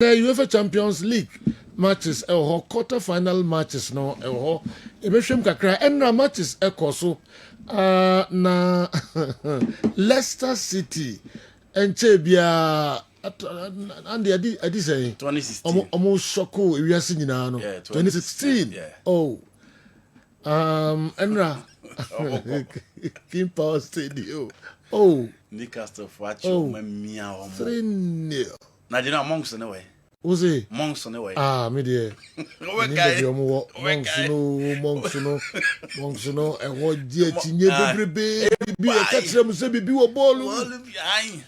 UEFA Champions League matches quarter final matches no ebehwem kakra enra matches ekoso na Leicester City enche bia and adi say 2016 omo shoko ewiase nyina no 2016 oh enra King Power Stadium Newcastle Facho mamia omo 3-0 na jina monks no way Uzi monks no way me dear monks no e wo die tinye bebrebe bi e ka kire mu se bibi wo bolu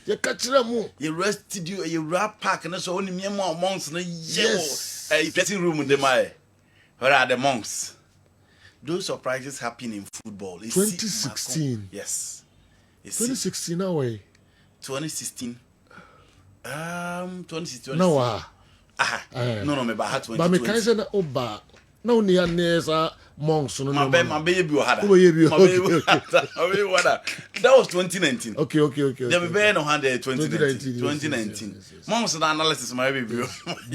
ye ka kire mu you rested you rap park na so oni miemo monks no yewo dressing room de mai where are the monks? Those surprises happen in football. 2016 yes 2016 now way 2016 2016 no no me ba ha 2020 but me kan say na oba na oni ya nesa monks no my baby bi ohada that was 2019 okay the baby no had 2019 monks na analysis my baby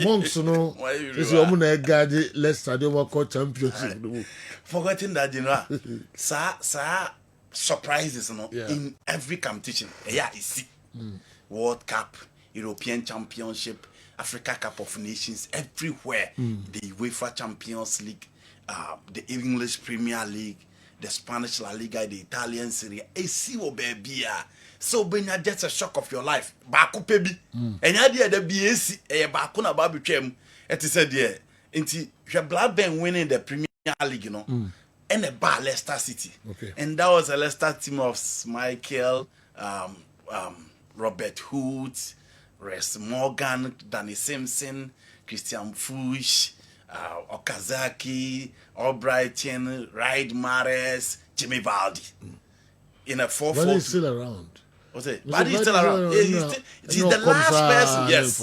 monks no is omo na gadi Leicester dey world championship forgetting that you know sa surprises no in every competition is World Cup, European Championship, Africa Cup of Nations, everywhere. The UEFA Champions League, the English Premier League, the Spanish La Liga, the Italian Serie A. See what baby. So when you just a shock of your life, baku pebi. And idea the BAC, baku na babu chem. It is said there. Inti Blackburn winning the Premier League, you know, and a bar Leicester City. Okay. And that was a Leicester team of Michael, Robert Hood, Res Morgan, Danny Simpson, Christian Fuchs, Okazaki, Albrighton, Ride Mahrez, Jimmy Vardy. In a 4-4. Vardy is still around. What's it? Vardy is still around. He's the last person. Yes.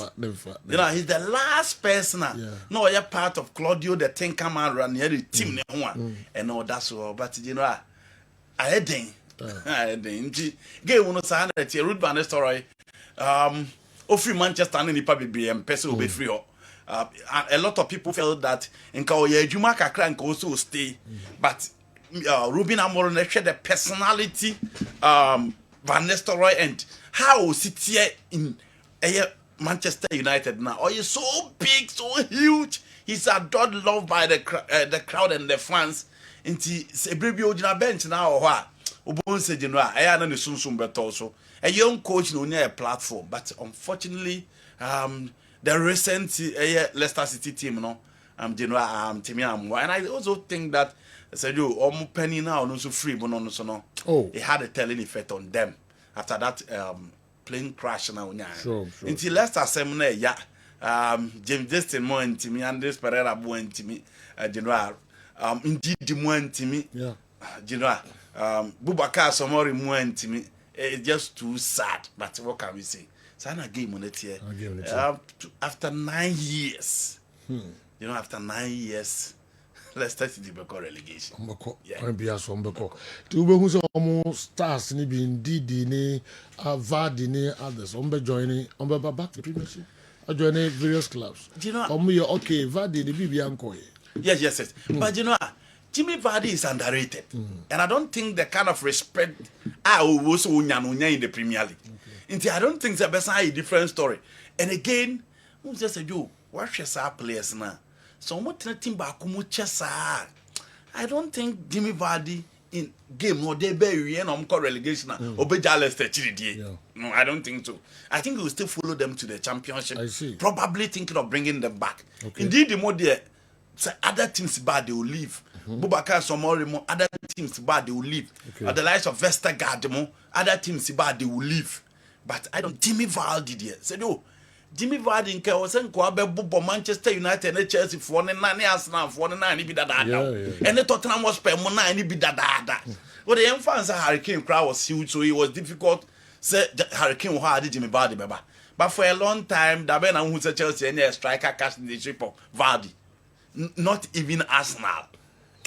You know, he's the last person. No, you're part of Claudio, the Tinkerman, run here, the team. And all that's all. But you know, I think. Game one sign that root band story. Free Manchester and the public and person will be free. A lot of people felt that in Kaoye Jumaka crank also stay, but Ruben Amorim shared the personality Van Nistelrooy and how sit here in Manchester United now. Oh, he's so big, so huge. He's adored, loved by the crowd and the fans. Inti Sebrebi Ojina bench now or what? Ubon said, you know, I am the Sunsum but also a young coach no near a platform. But unfortunately, the recent Leicester City team, no, Timmy, and I also think that I said, you penny now, no so free, but no, so no. It had a telling effect on them after that plane crash now. Sure. Until Leicester seminar, James Destin more and Timmy and this Pereira more and Timmy, General. Indeed, the more Timmy, General. Bubaka Somori went me. It's just too sad. But what can we say? Sana game on it here. After 9 years, you know, after 9 years, let's start the Beko relegation. Stars ni be indeed ni Vardy ni others. Joining back to Premiership. Joining various clubs. You know, okay. Vardy the BB Anko. Yes. But you know. Jimmy Vardy is underrated, and I don't think the kind of respect I also in the Premier League. I don't think it's a different story. And again, who just said you watch your players now? So what team back I don't think Jimmy Vardy in game no they bury and relegation or be Leicester. No, I don't think so. I think he will still follow them to the championship. I see. Probably thinking of bringing them back. Indeed, the more they other teams bad, they will leave. Bubaka Somori, other teams bad, they will leave. At the likes of Vestergaard, other teams bad, they will leave. But I don't. Jimmy Vardy there said, "No, Jimmy Vardy in Kawasan Kwabe Manchester United and Chelsea for 9 Arsenal for 9 be that and the Tottenham was per 9 be that. Well, the fans Hurricane crowd was huge, so it was difficult. Say Hurricane had Jimmy Vardy, but for a long time, the Ben and who's a Chelsea and a striker cast in the shape of Vardy. Not even Arsenal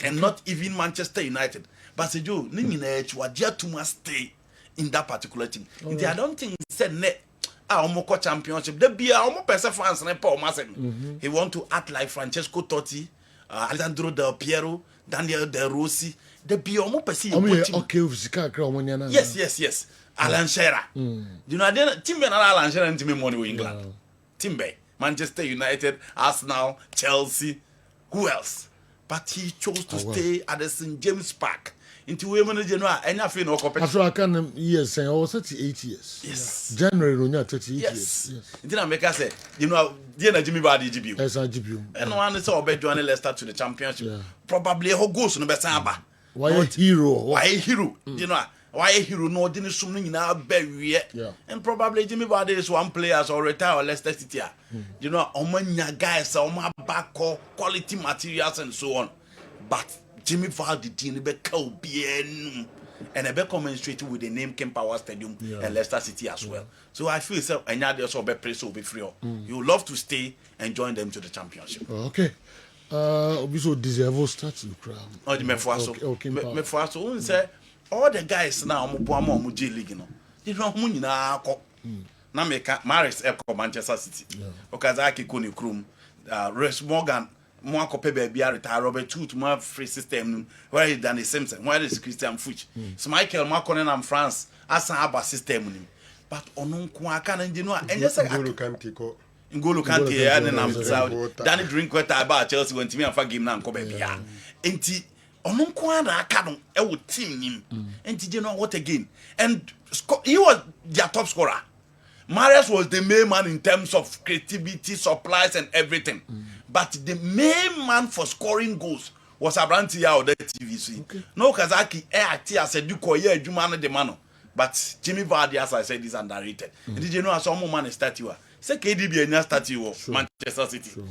and not even Manchester United. But say Joe, Nimina was just to must stay in that particular team. I don't think said net Omoko championship. The be Omo Pesa France and Paul Massem. He want to act like Francesco Totti, Alessandro Del Piero, Daniel De Rossi. The be Omo Pesi. Okay, yes. Alan Shearer. You know, then Timber and Alan Shearer and Timmy money in England. Timber, Manchester United, Arsenal, Chelsea. Who else? But he chose to stay at the St. James Park. Into women in general, and I feel no competition. After I can years saying, oh, 38 years. Yes. January, no, 38 years. Yes. Didn't I make us say, you know, the Jimmy Vardy GBU. Yes, I GBU. And one is all about joining Leicester to the championship. Probably a whole goes no best. Why a hero? Why a hero? You know, why a hero? No, didn't something in our berry. And probably Jimmy Vardy is one player or retire or Leicester City. You know, Omanya guys, Oma back quality materials and so on. But Jimmy Vardy didn't be bien, and I be commentating with the name Ken Power Stadium and Leicester City as well. So I feel so. And now also be place will be free. You love to stay and join them to the championship. Okay. We so deserve start to crown. Oh, me for so. Say all the guys now mo J League no. You know mo nyina akọ. Na make Maris Eko Manchester City. Okazaki Kuni Krum, Rex Morgan. More copy baby retire Robert Tooth more free system where is Danny Simpson where is Christian Fuchs so Michael Makonnen and France as an Abba system but on can and you know and just like N'Golo Kante and I'm Saudi Danny Drinkwater about Chelsea when to me and for game now come baby enti on can e would team him and you know what again and he was their top scorer. Marius was the main man in terms of creativity, supplies, and everything. But the main man for scoring goals was Abrantia or the TVC. No Kazaki, I said, you call here, Jumano de Mano. But Jimmy Vardy, as I said, is underrated. Did you know as some man a statue? Say KDB and a statue of Manchester City.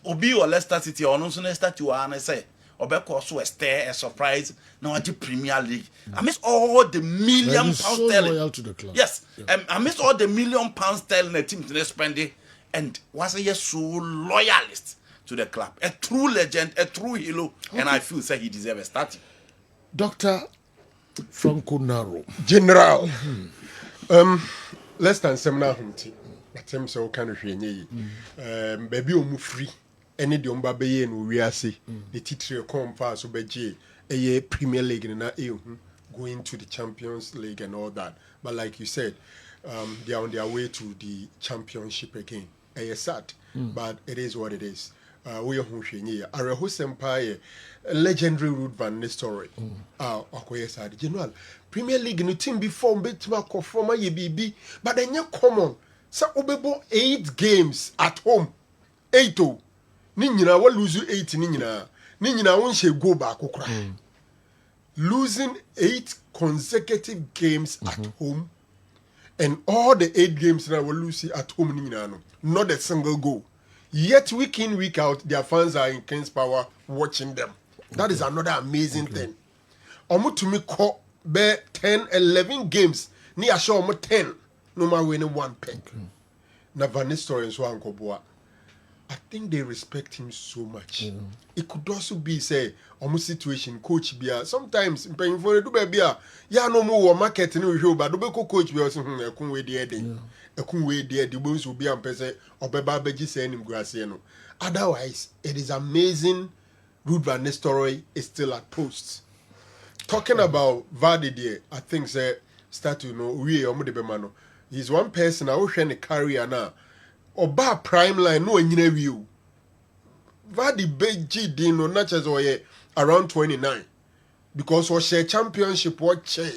Obi or Leicester City or no statue, and I say, Obeko also a stare, a surprise. Now at the Premier League, I miss all the £1 million so loyal to the club. Yes, I miss all the £1 million sterling the team to spend it, and was a so loyalist to the club, a true legend, a true hero, and I feel say he deserves a starting. Dr. Franco Naro, General. Less than seminar hunting, but him so kind of baby omu free. Any the umbabe no we say the titre come fast so beje a Premier League na going to the Champions League and all that. But like you said, they are on their way to the championship again. A sad, but it is what it is. We are Hushini, Araho Senpai, legendary Ruud van Nistelrooy. Okay, sad. General Premier League no team before Betma from ye BB, but then you common. So obebo 8 games at home. 8-0. Ninyina wa lose 8 ninyina won she go back okra. Losing 8 consecutive games at home, and all the 8 games that were losing at home ninyina no, not a single goal. Yet week in week out their fans are in King's Power watching them. That is another amazing thing. Omo to me call be 10 11 games ni asho omo 10 no ma winning 1 pen. Na Van Nistelrooy so ankoboa. I think they respect him so much. It could also be say almost situation coach bia sometimes paying for do baby ya no more market no show but do coach be also ekun we dey den ekun we dey the bones will be am pese obeba beji say nim grasse no. Otherwise it is amazing. Ruud van Nistelrooy is still at post. Talking about Vardy there, I think say start to know we omo de be man no. He's one person I wish any career now. Oba prime line no anyina wiu. Vardy beji din no natches oye around 29 because we share championship what che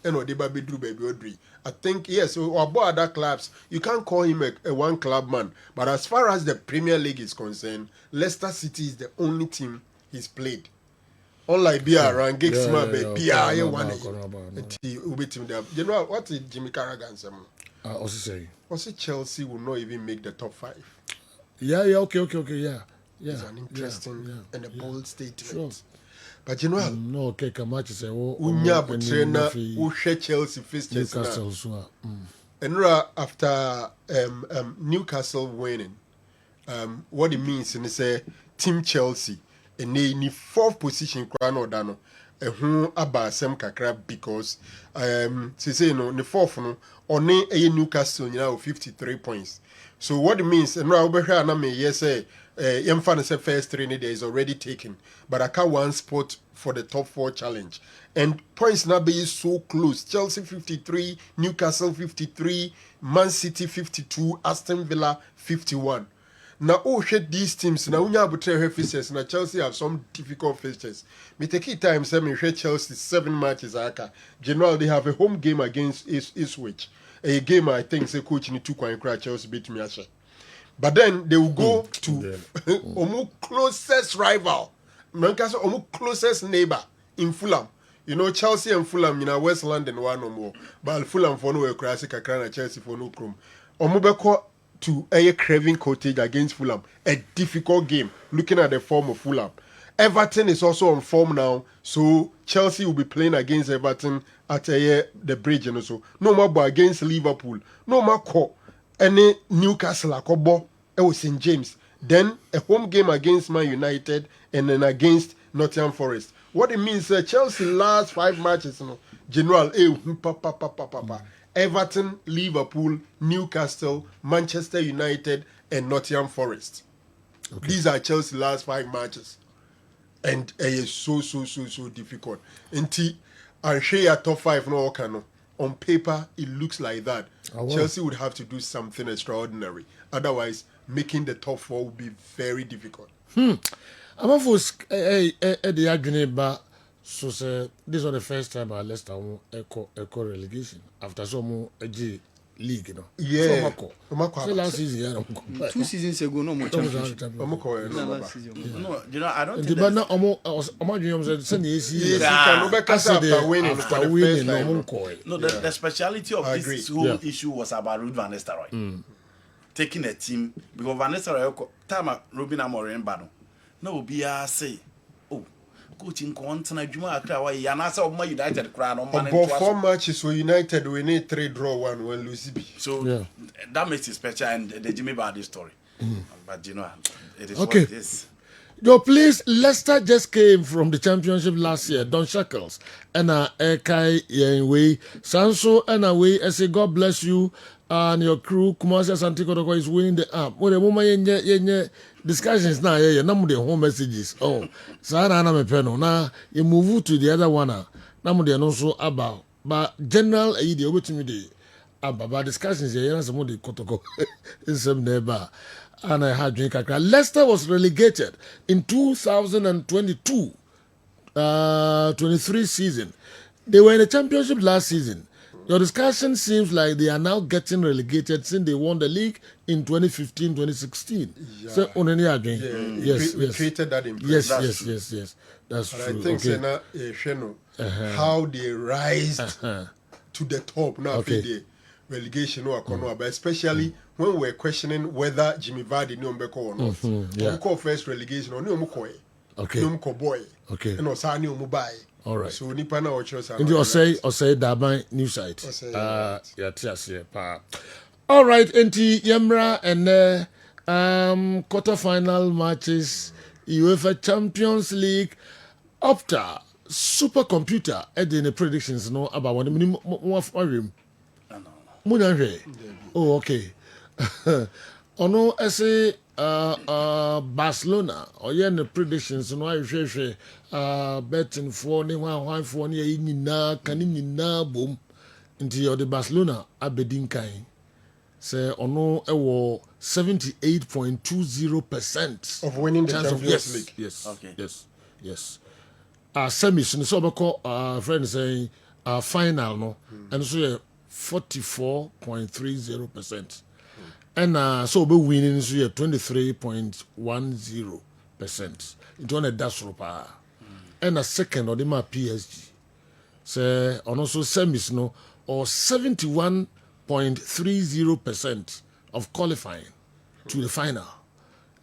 and o de ba be drew baby odri. I think yes or about other clubs you can't call him a one club man, but as far as the Premier League is concerned, Leicester City is the only team he's played. Unlike Bia around Giggsman Bia one you know what is Jimmy Carragher say? Also Chelsea will not even make the top 5. Yeah, okay, yeah. It's an interesting and a bold statement. Sure. But you know, no, okay, Kamachi say, Unya trainer who share Chelsea fixtures Newcastle and after Newcastle winning, what it means is say Team Chelsea and they in the 4th position crown or dano. ɛho aba asɛm kakra because say no the fourth no ɔne ɛyɛ Newcastle nyinaa wɔ 53 points. So what it means, and now over here, me yes say, yemfa say first three there is already taken, but I can't one spot for the top 4 challenge, and points now be so close. Chelsea 53, Newcastle 53, Man City 52, Aston Villa 51. Now, oh shit, these teams now we have to fixtures. Now Chelsea have some difficult fixtures. Me take it time. Say me Chelsea 7 matches. Aka general they have a home game against Ipswich. A game I think say coach need to cry Chelsea beat me actually. But then they will go to almost closest rival, almost closest neighbor in Fulham. You know Chelsea and Fulham, you know West London one or more. But Fulham for no classic and Chelsea for no chrome. Omubeko to a Craven Cottage against Fulham, a difficult game. Looking at the form of Fulham, Everton is also on form now, so Chelsea will be playing against Everton at the bridge and also no more against Liverpool, no more any Newcastle akobo St James, then a home game against Man United and then against Nottingham Forest. What it means, Chelsea last 5 matches, general Everton, Liverpool, Newcastle, Manchester United, and Nottingham Forest. Okay. These are Chelsea's last 5 matches. And it is so difficult. Until I share top 5 no can. On paper, it looks like that. Chelsea would have to do something extraordinary. Otherwise, making the top 4 would be very difficult. I'm the argument, so this was the first time I Leicester echo relegation after some league, you know. Yeah. So last season, 2 seasons ago, no more championship. No, you know, I don't think but now after winning, no, the speciality of this whole issue was about Ruud van Nistelrooy taking a team because Van Nistelrooy time Ruben Amorim bano. No, be say, oh, coaching content adwuma akra wa yana say Oma United kra no man. But 4 matches for United we need 3 draw 1 when lose. So that makes it special and the Jimmy Vardy story. But you know, it is okay. What it is. Yo, please, Leicester just came from the championship last year. Don Shackles and Ekai Yenway Sanso and away. I say God bless you and your crew. Kumasi Santikotoko is winning the app. When the woman yenye discussions now, yeah, namu the home messages. Oh, Sana na me peno. Na you move to the other one. Namu the also about. But general the over to me the about discussions here. Na some the kotoko in some neighbor. And I had drink a Leicester was relegated in 2022 23 season. They were in the championship last season. Your discussion seems like they are now getting relegated since they won the league in 2015-2016. Yeah. So on any again. Yes. We created that impression. Yes. That's but true. I think how they rise to the top now after the relegation or but especially when we're questioning whether Jimmy Vardy knew Mbeko or not. We call first relegation or no Mukoy. Okay. No Mukoboy. Okay. And Osani Mubai. All right. So Nipa na watchers are. And you say that my new site. All right, NT Yemra and quarter-final matches, UEFA Champions League, Opta, supercomputer, the predictions no about one minute more for him. Oh, okay. Ono ese Barcelona or the predictions no I share betting for ne one for ne nyina kan nyina bom nti the Barcelona abedin kan say ono ewo 78.20% of winning the Champions League. Yes. Okay. Yes. Semis so be call friend saying final no and so 44.30%. And so be winning so 23.10%. It on a dash ropa. And a second or the ma PSG. Say on also semis no or 71.30% of qualifying to the final.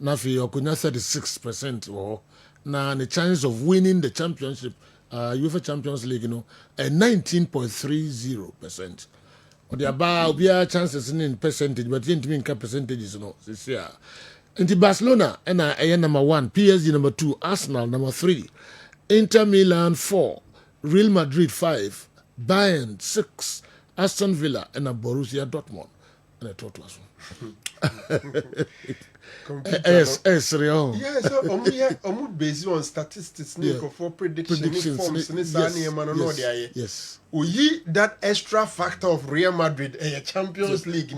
Now for your 36% or now the chance of winning the championship UEFA Champions League, at 19.30%. Or the about chances in percentage, but didn't mean percentages, this year. And the Barcelona and number 1, PSG number 2, Arsenal number 3, Inter Milan 4, Real Madrid 5, Bayern 6, Aston Villa, and Borussia Dortmund. And I thought was yes, real. Yeah, so based on statistics, for predictions, forms, yes. We that extra factor of Real Madrid a Champions League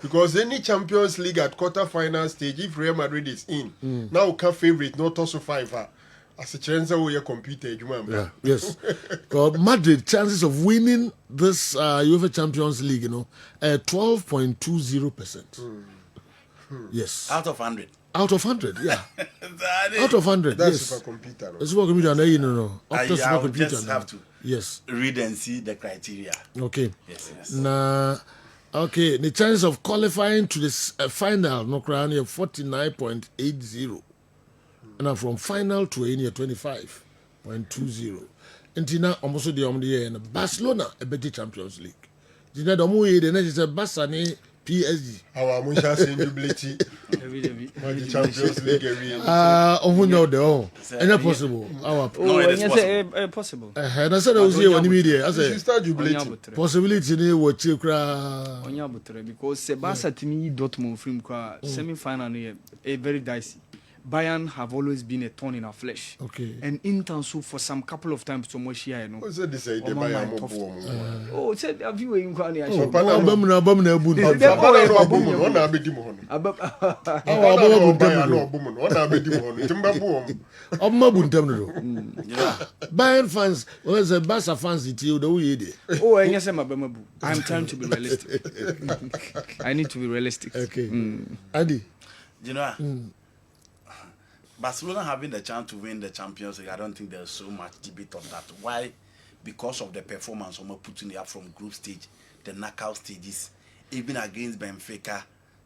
because any Champions League at quarter-final stage, if Real Madrid is in, now can favorite not also 5. As a chance we are computer, yes. Madrid chances of winning this UEFA Champions League, 12.20%. Yes. Out of 100. Out of 100, yeah. Out of 100, that's yes. supercomputer. No? Supercomputer, no. I just have to yes. read and see the criteria. Okay. Yes. Okay, the chance of qualifying to this final, no crown, 49.80. And from final to 25.20. And now almost the year in Barcelona a better Champions League. The next is a Barca PSG. Our Musha singability. The Champions League who know the own. Any possible. No, it is possible. And I said I was here on the media. I said possibility ni what you cry. Because Barca to me Dortmund film semi-final a very dicey. Bayern have always been a thorn in our flesh. Okay. And Inter so for some couple of times to much here, What's that they say the Bayern oh, said have you in Kwani? Bayern fans, was a Barca fans it you do it. Oh, I guess I'm trying to be realistic. I need to be realistic. Okay. Andy. You know, Barcelona having the chance to win the Champions League, I don't think there's so much debate on that. Why? Because of the performance of putting it up from group stage, the knockout stages, even against Benfica,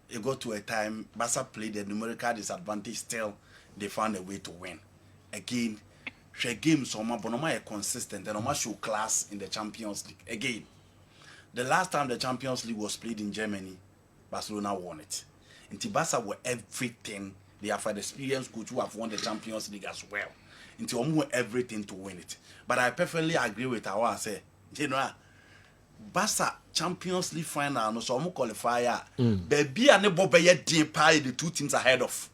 it got to a time Barca played the numerical disadvantage. Still, they found a way to win. Again, share games are consistent and show class in the Champions League. Again, the last time the Champions League was played in Germany, Barcelona won it. And Barca were everything. They have an experienced coach who have won the Champions League as well. Into almost everything to win it. But I perfectly agree with our say, Barca Champions League final, no so qualifier. Baby and the two teams ahead of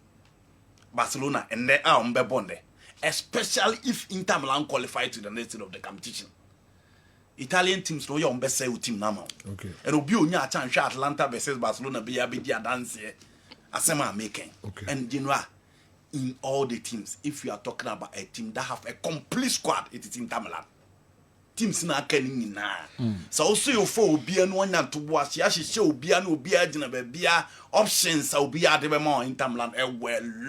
Barcelona and they are Bonde. Especially if Inter Milan qualify to the next stage of the competition. Italian teams know your best team now. Okay. And Obi Onya chance Atlanta versus Barcelona be a dance here. Asema making. Okay. And in all the teams, if you are talking about a team that have a complete squad, it is Inter Milan. Teams na kenin na. So also you for obi anu anya to boas ya hye obi anu obi agina ba bia options obi ade be ma Inter Milan a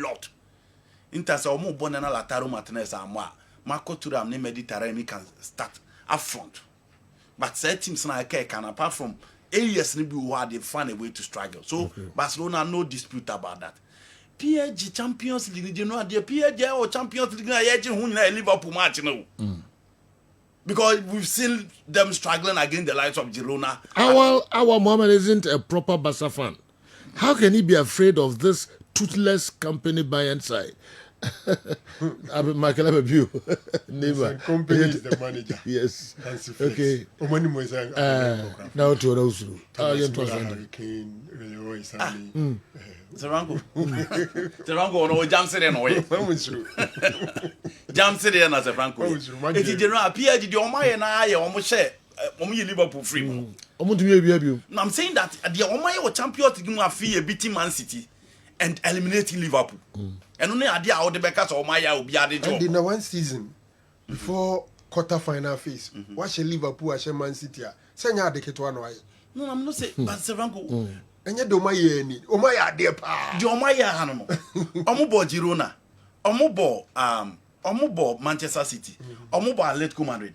lot. Inter say omo bon na Lautaro Martinez amwa. Marco Thuram ne Mediterranean can start up front. But say teams na can apart from areas ni be where they find a way to struggle. So Barcelona no dispute about that. PSG Champions League, you know, the PSG or Champions League na yeji hu na Liverpool match no. Because we've seen them struggling against the likes of Girona. Our Mohammed isn't a proper Barca fan. How can he be afraid of this toothless company Bayern side? Michael Abebu. The company is the manager. Yes. Okay. Now to those. Hurricane, Zerango no jam city no way. Jam city na Zerango. It is general PSG the omaye na aye omo share omo Liverpool free. Omo tumi ebia. Now I'm saying that the omaye were Champions League afi beating Man City and eliminating Liverpool. And only idea how the Beckers omaye obi ade job. And in one season before quarter final phase, watch Liverpool watch Man City. Senya de keto no aye. No, I'm not saying but Zerango enye do maye ni o maye ade pa di o maye ha no omo bo Girona omo bo Manchester City omo bo Atletico Madrid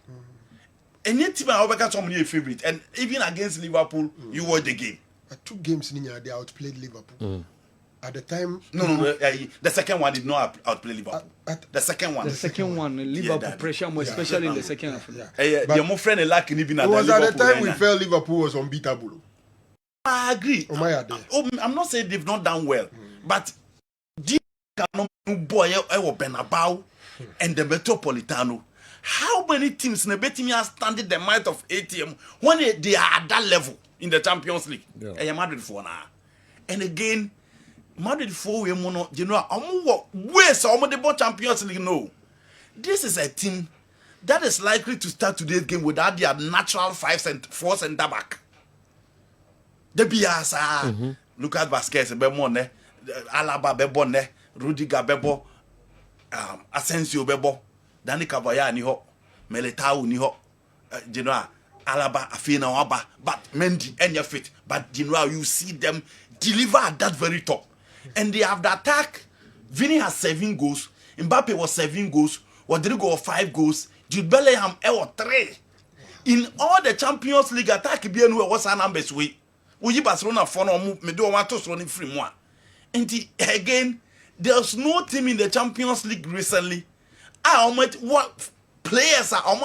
any team I overcome somebody a favorite and even against Liverpool you watch the game. Two games ni they outplayed Liverpool at the time. No, the second one did not outplay Liverpool. The second one Liverpool pressure more especially in the second half. The more friend lack ni been at the time we felt Liverpool was unbeatable. I agree. I'm not saying they've not done well, but boy, I will Benabao and the Metropolitano. How many teams in the betting are standing the might of ATM when they are at that level in the Champions League? Yeah. Madrid for now. And again, Madrid for we mono, you know, where's some of the Champions League? No. This is a team that is likely to start today's game without their natural 4 center back. The Biasa, Lucas Vasquez, Bemone, Alaba Bebone, Rudiger Bebo, Asensio Bebo, Dani Cavaya ni ho, Meletao ni ho, Alaba Afina Waba, but Mendy and your fit, but you see them deliver at that very top. And they have the attack. Vini has 7 goals, Mbappe was 7 goals, Rodrigo 5 goals, Jude Bellingham 3. In all the Champions League attack, was an numbers way. We Barcelona for no me do want to run free more. And again, there's no team in the Champions League recently. What players are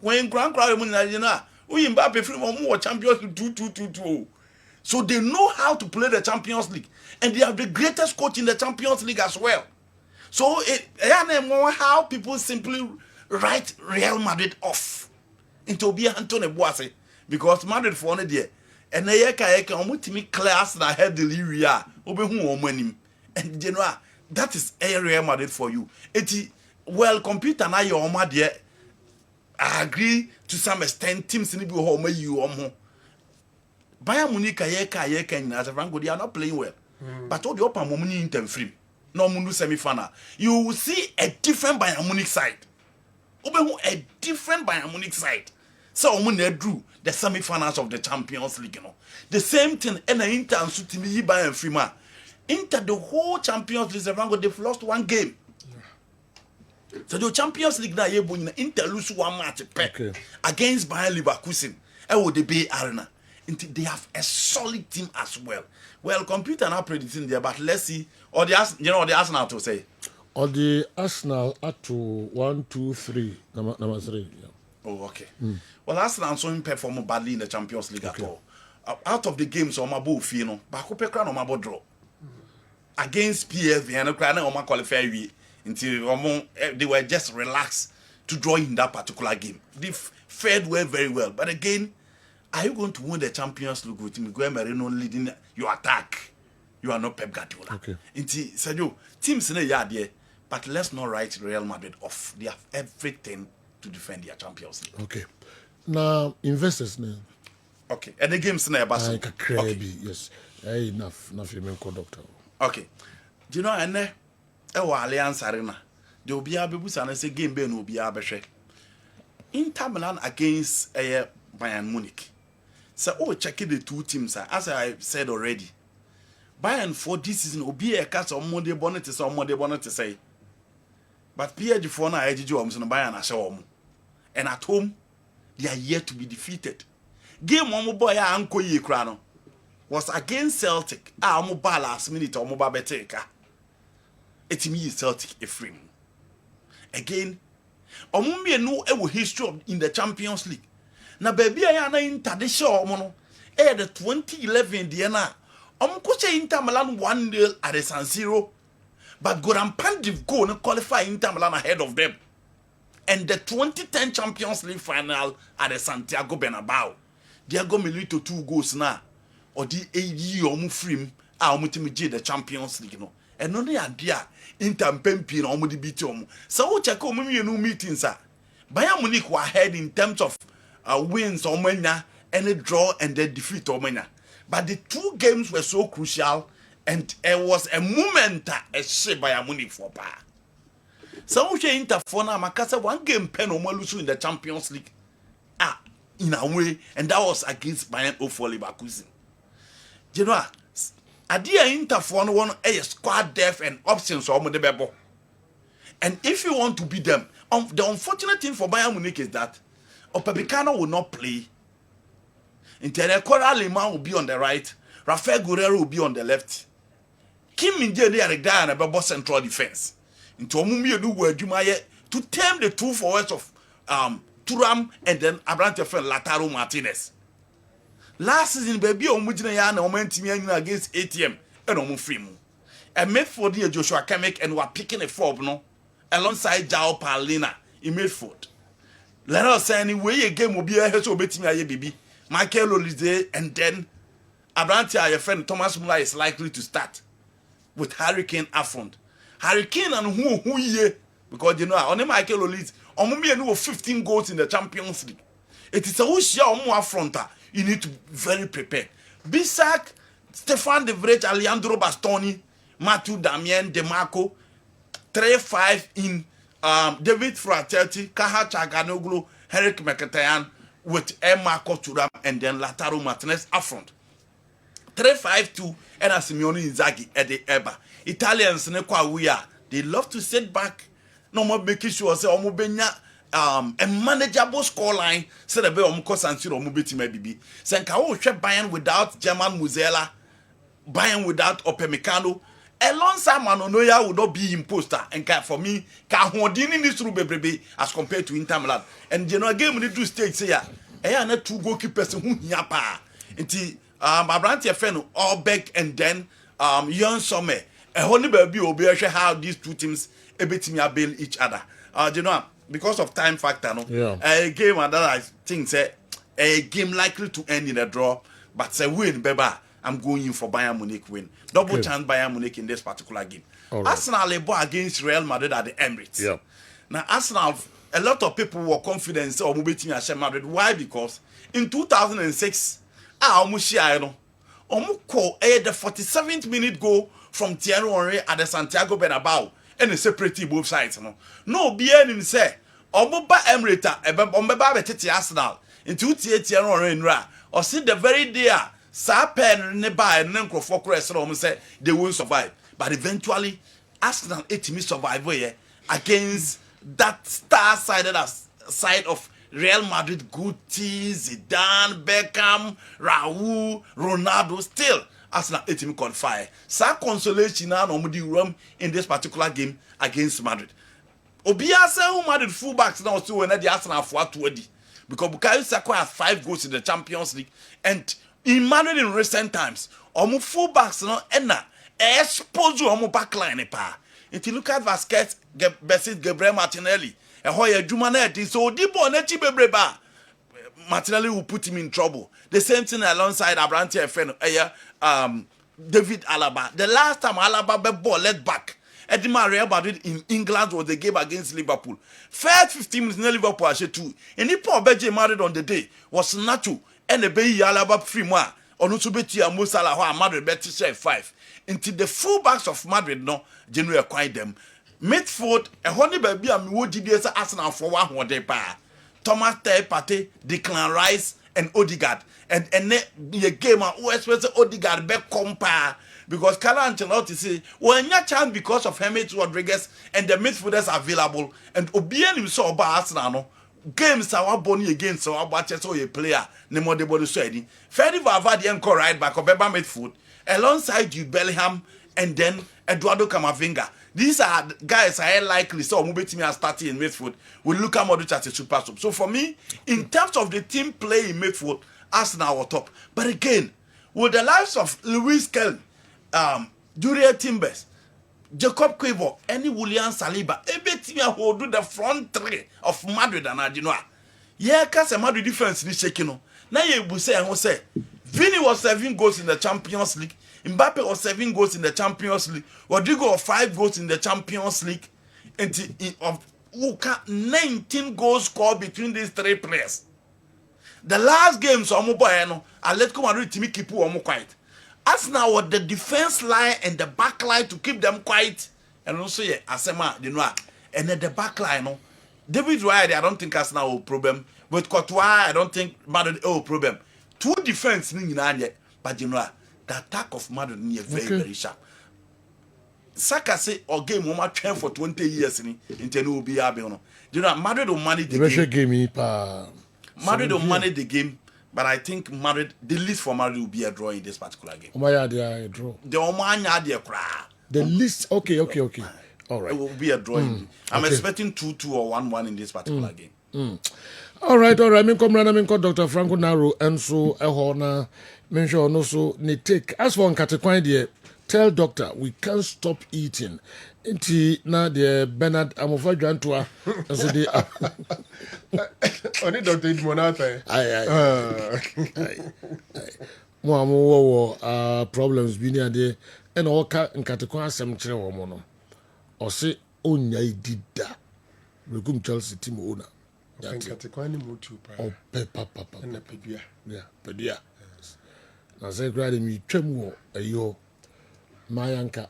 when Grand Crown we Mbappe free more Champions League 2-2-2-2. So they know how to play the Champions League, and they have the greatest coach in the Champions League as well. So how people simply write Real Madrid off into be Antonio Boise because Madrid for one day. And they class that had the Lyria, and you know that is a Real Madrid for you. Well, computer now your dear. I agree to some extent. Teams in the home you Bayern Munich as a Franco, they are not playing well. But all the open moment in them free. No mundu semi-final. You will see a different Bayern Munich side. A different Bayern Munich side. So when they drew the semi-finals of the Champions League, the same thing. And the Inter and Sutimi Bayern Frima. Inter the whole Champions League, they've lost 1 game. Yeah. So the Champions League now, Inter lose 1 match against Bayern Leverkusen. And would be Arena. They have a solid team as well. Well, computer now predicting there, but let's see. Or the Arsenal to say. Or the Arsenal up to 1, 2, 3, number 3. Yeah. Oh, okay. Well, Arsenal saw him perform badly in the Champions League at all. Out of the games, on my bow, Bakope crown on my board draw against PSV and crown on my qualify until they were just relaxed to draw in that particular game. They fared very well, but again, are you going to win the Champions League with Miguel Merino leading your attack? You are not Pep Guardiola. Okay. Sergio, teams in the yard here, but let's not write Real Madrid off. They have everything to defend their Champions League. Okay. Now, investors now. Okay. And the games now, okay. Yes. Enough you mean conductor. Okay. Do you know, and Alliance Arena, there will be a baby and say game Ben will be a beshe. Inter Milan against Bayern Munich. So, checking the 2 teams, as I said already. Bayern for this season will be a cast on Monday bonnet to say. But PSG for now, Bayern are show. And at home, they are yet to be defeated. Game one boy Uncle Yekrano was against Celtic. Mobile last minute or mobile beteka. It means Celtic a free. Again, Omumbi no history in the Champions League. Na baby ayana Inter the show mono. The 2011 Diana. Coach Inter Milan 1-0 at the San Siro. But Goran Pandev go and qualify Inter Milan ahead of them. And the 2010 Champions League final at the Santiago Bernabeu. Diego Milito 2 goals now. Or the AE or free the Champions League. And only idea Inter Pempi or Mudi Bitom. So check on me new meetings. Bayern Munich were ahead in terms of wins or mania, and a draw and then defeat or mania. But the 2 games were so crucial, and it was a moment a shape Bayern Munich for power. So we Inter for now, Makasa 1 game pen or lose in the Champions League. In a way, and that was against Bayern for Leverkusen. You know, idea Inter for one a squad depth and options or the bebo. And if you want to beat them, the unfortunate thing for Bayern Munich is that Upamecano will not play. Interekora Lema will be on the right. Rafael Guerrero will be on the left. Kim Min-jae they are the guy on the central defense. Into Omumi do word to tame the 2 forwards of Thuram and then Abrante friend Lautaro Martinez. Last season, baby, Omujina ya na Omentimi against ATM and Omu free. And made for the Joshua Kamek and were picking a fob no. alongside Jao Paulina in midfield. Let us say anyway a game will be a so betting a baby. Michael Olise and then Abrantia, your friend Thomas Muller is likely to start with Hurricane Affront. Hurricane and who ye because you know only Michael Olise on 15 goals in the Champions League. It is a who's your affronter. You need to be very prepared. Bisak, Stefan De Vrij, Alejandro Bastoni, Matthew Damien, DeMarco, 3-5 in David Fratelli, Kaha Chaganoglu, Henrik Mkhitaryan with Marco Thuram and then Lautaro Martinez up front. 3-5-2 and Simeone Inzaghi at the Eba. Italians they love to sit back, no more making sure say a manageable scoreline so the be San Siro mobiti maybe. Senka Bayern without German Musiala, Bayern without Upamecano. Alongside Manonoya would not be imposter and for me Kahondini needs to be as compared to Inter Milan. And you know game we do stage say I na 2 goalkeepers who nyapa. Nti Abrante Feno Allbeck and then Young Sommer. Honey baby obi how these two teams ebetimi bail each other. You know because of time factor no. A game that I think say a game likely to end in a draw but say win beba. I'm going in for Bayern Munich win. Double chance Bayern Munich in this particular game. Arsenal a ball against Real Madrid at the Emirates. Yeah. Now Arsenal, a lot of people were confident of beating Real Madrid. Why? Because in 2006, the 47th minute goal from Thierry Henry at the Santiago Bernabeu and a separate both sides. No, bien say, Omuba Emirates, Omuba Arsenal into Thierry Henry or see the very day. Sapen nearby and then for crest say they won't survive. But eventually, Arsenal survive against that star-sided side of Real Madrid, Guti, Zidane, Beckham, Raul, Ronaldo. Still, Arsenal qualify. Sa consolation now room in this particular game against Madrid. Obiase who Madrid fullbacks now still when the Arsenal for 20 because Bukayo Saka has 5 goals in the Champions League and in Madrid in recent times, omu fullbacks no enna expose omu backline pa. If you look at Vasquez, Bessit, Gabriel Martinelli, and Hoya Jumanet, so Dibo Nechi Bebreba, Martinelli will put him in trouble. The same thing alongside Abrante Feno, David Alaba. The last time Alaba ball led back, Eddie Real Madrid in England was the game against Liverpool. First 15 minutes, Liverpool actually 2. And if Paul Beji married on the day was Nacho. And the baby Alaba free moi or no to bet you Mo Salah Madrid bet share 5 until the fullbacks of Madrid no generally acquire them. Midfield a honey baby and would DBS Arsenal for 1 day pa Thomas Partey, Declan Rice and Odegaard and the game who expects Odegaard back compa because Carlo Ancelotti say well your chance because of James Rodriguez and the midfielders available and Obian himself about Arsenal no games are bonny against so about a player nemo de body sweating. Ferdi Valverde and right back of Beba midfield alongside you Bellingham and then Eduardo Camavinga. These are guys I likely so Mubetimi are starting in midfield. We look at Modric as a super sub. So for me, in terms of the team play in midfield, Arsenal are top. But again, with the lives of Luis Kelly, Julia Timbers, Jacob Quavo, any William Saliba, everything who do the front three of Madrid and Adinoa. Yeah, cause a Madrid defense is shaking. Now you will say, Vini was 7 goals in the Champions League. Mbappe was 7 goals in the Champions League. Rodrigo 5 goals in the Champions League. And 19 goals scored between these 3 players. The last game, so Atletico Madrid to keep you quiet. Arsenal with the defense line and the back line to keep them quiet. And also, Asema, you know, and at the back line, no. David Raya, I don't think Arsenal will problem. But Courtois, I don't think Madrid will problem. 2 defense, but you know, the attack of Madrid is very, very sharp. Saka say, or game will train for 20 years in will be able. You know, Madrid will manage the game. Madrid will manage the game. But I think Madrid, the least for Madrid will be a draw in this particular game. A draw. The least, okay. All right. It will be a draw. I'm expecting 2-2 or 1-1 in this particular game. All right. Minko Dr. Franco Naro and so a horna mention also ni take. As for Nkatekwan, tell doctor we can't stop eating. Inti na the Bernard Amofa Jantua and so the only doctor eat monata. Mo problems bi ni ade e na oka nkatekwa asem kire wo mo no. O se onya idida. Rekum Chelsea team owner. Nkatekwa ni mutu pa. O papa. Na pedua. Yeah, pedua. Na say grade mi twam wo ayo mayanka.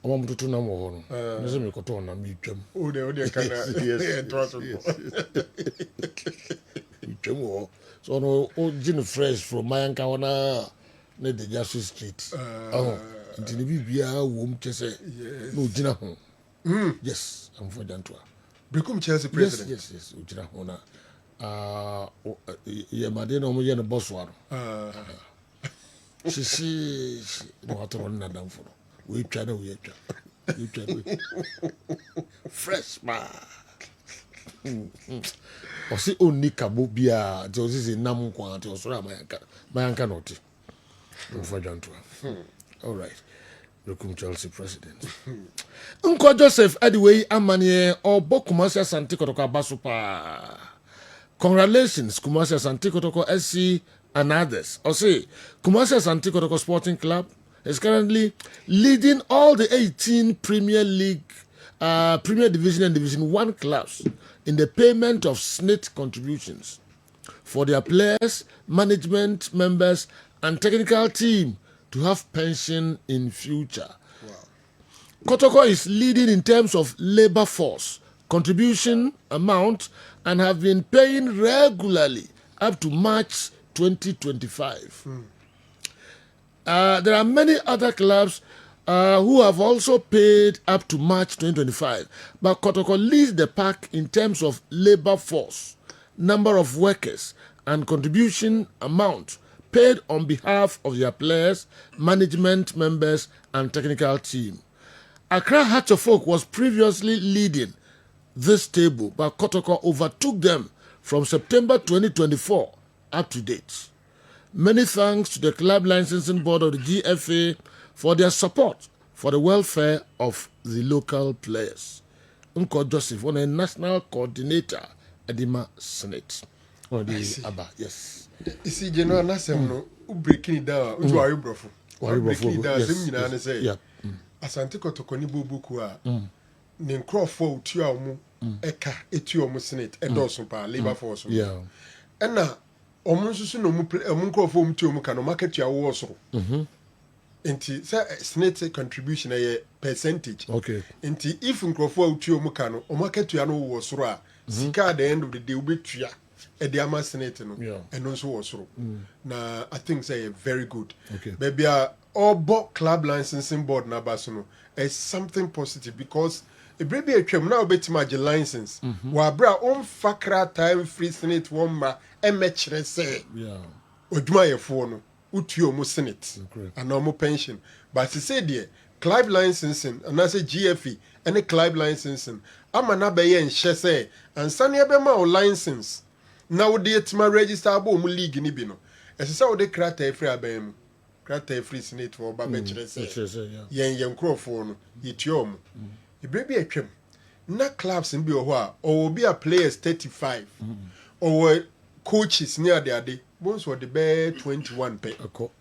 Ọmọ mututu na mo ho no. Na se mi koto na mi twam. O de kana yes. Twam wo. So no o gin fresh from mayanka wana na the Justice Street. Nti ni bibia wo m chese. No gina ho. Yes, I'm for Jantua. Become Chelsea president. Yes. O gina ho na. Yeah, made no mo ye no boss waro. She no atoro na dam for. We try na we try. We try. Fresh man. O si oni kabo bia, je o si nam kwa ante o so mayanka not. For Jantua. All right. Welcome Chelsea president. Uncle Joseph Adiwei Amanie or Bokumasi Asante Kotoko Basupa. Congratulations, Kumasi Asante Kotoko SC and others. Or say, Kumasi Asante Kotoko Sporting Club is currently leading all the 18 Premier League, Premier Division and Division 1 clubs in the payment of SNIT contributions for their players, management members, and technical team to have pension in future. Wow. Kotoko is leading in terms of labor force, contribution amount, and have been paying regularly up to March 2025. There are many other clubs who have also paid up to March 2025, but Kotoko leads the pack in terms of labor force, number of workers, and contribution amount paid on behalf of their players, management members, and technical team. Accra Hearts of Oak was previously leading this table, but Kotoko overtook them from September 2024 up to date. Many thanks to the Club Licensing Board of the GFA for their support for the welfare of the local players. Uncle Joseph, one a national coordinator at the Senate. Yes. You see, General Nassem, no, breaking it down, who are you, bro? Breaking it down, say, Asante Kotoko ni Bubukua, Nincroft, Tuamu, Eka, Etuamu Senate, and also labor force. Yeah. And now, almost no Muncroft to Mukano market your warsaw. Inti Senate contribution a percentage. Okay. Inti if Muncroft to Mukano, or market your warsaw, Sika at the end of the day will be tria. Ediama Senate no, and also was na I think say very good. Okay. Baby, all club licensing board na basono is something positive because a baby a chem now bet my license. Wa bra fakra time free Senate one ma emechere say. Yeah. Oduma ye no utuo mo Senate and no more pension. But he said there club licensing and I say GFE any club licensing. Ama na be ye nhye say and sane be ma license. Now the etima register abo mu league ni bi no. Ese say wo de krata free aban mu. Krata free Senate for ba be kire say. Yen krofo no yetio mu. Ibre bi atwam. Na clubs bi ho a o bi a players 35. Or coaches near the ade. Bones were the be 21 pe.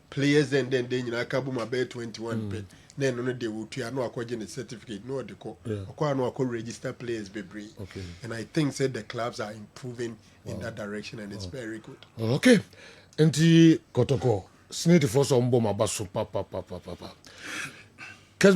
Players then nyina ka bu ma be 21 pe. Na no de wo tua no akwaje ne certificate no de ko. Akwa no akwa register players bebre. Okay. And I think said the clubs are improving in that direction and it's very good. Okay. Enti Kotoko, Senate for some bomb abaso papa.